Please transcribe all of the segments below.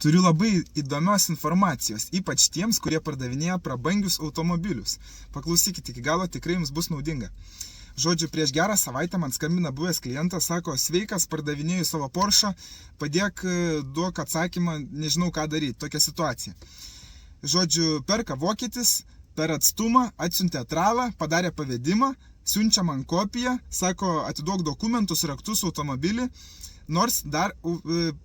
Turiu labai įdomios informacijos, ypač tiems, kurie pardavinėja prabangius automobilius. Paklausykite iki galo, tikrai jums bus naudinga. Žodžiu, prieš gerą savaitę man skambina buvęs klientas, sako, sveikas, pardavinėju savo Porsche, padėk, duok atsakymą, nežinau ką daryti, tokia situacija. Žodžiu, perka vokietis, per atstumą atsiuntė tralą, padarė pavedimą, siunčia man kopiją, sako, atiduok dokumentus, raktus, automobilį, nors dar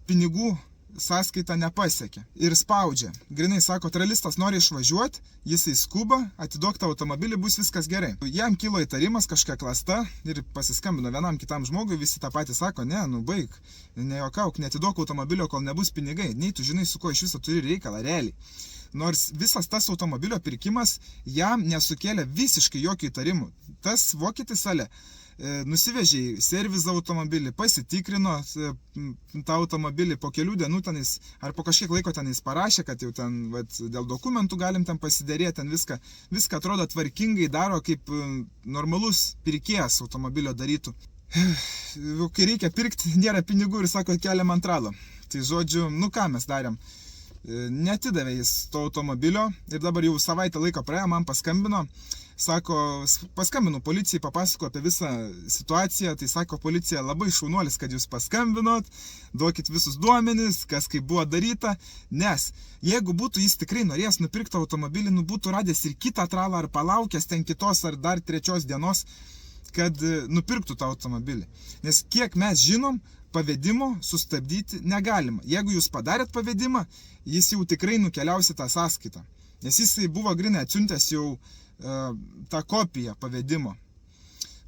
pinigų sąskaita nepasiekė ir spaudžia. Grinai sako, tralistas nori išvažiuoti, jisai skuba, atiduok tą automobilį, bus viskas gerai. Jam kilo įtarimas, kažkokia klasta ir pasiskambino vienam kitam žmogui, visi tą patį sako, ne, nu baig, nejuokauk, netiduok automobilio, kol nebus pinigai, nei tu žinai, su ko iš viso turi reikalą, realiai. Nors visas tas automobilio pirkimas jam nesukėlė visiškai jokių įtarimų. Tas vokietis ale nusivežė į servizą automobilį, pasitikrino tą automobilį, po kelių dienų tenais, ar po kažkiek laiko tenais parašė, kad jau ten dėl dokumentų galim ten pasiderėti, ten viską atrodo tvarkingai daro, kaip normalus pirkėjas automobilio darytų. Kai reikia pirkti, nėra pinigų ir sako, keliam ant tralo. Tai žodžiu, nu ką mes darėm? Netidavė jis to automobilio ir dabar jau savaitę laiko praėjo, man paskambino, sako, paskambinu policijai, papasako apie visą situaciją, tai sako, policija labai šaunuolis, kad jūs paskambinot, duokit visus duomenis, kas kaip buvo daryta, nes jeigu būtų jis tikrai norėjęs nupirkti automobilį, nu būtų radęs ir kitą tralą, ar palaukęs ten kitos ar dar trečios dienos, kad nupirktų tą automobilį. Nes kiek mes žinom, pavedimo sustabdyti negalima. Jeigu jūs padarėt pavedimą, jis jau tikrai nukeliausi tą sąskaitą. Nes jisai buvo grinai atsiuntęs jau tą kopiją pavedimo.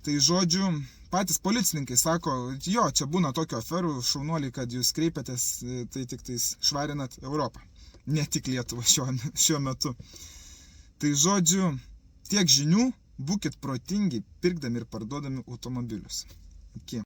Tai žodžiu, patys policininkai sako, jo, čia būna tokio aferų, šaunuoliai, kad jūs kreipiatės, tai tik tais švarinat Europą. Ne tik Lietuvą šiuo metu. Tai žodžiu, tiek žinių, būkit protingi, pirkdami ir parduodami automobilius. Iki.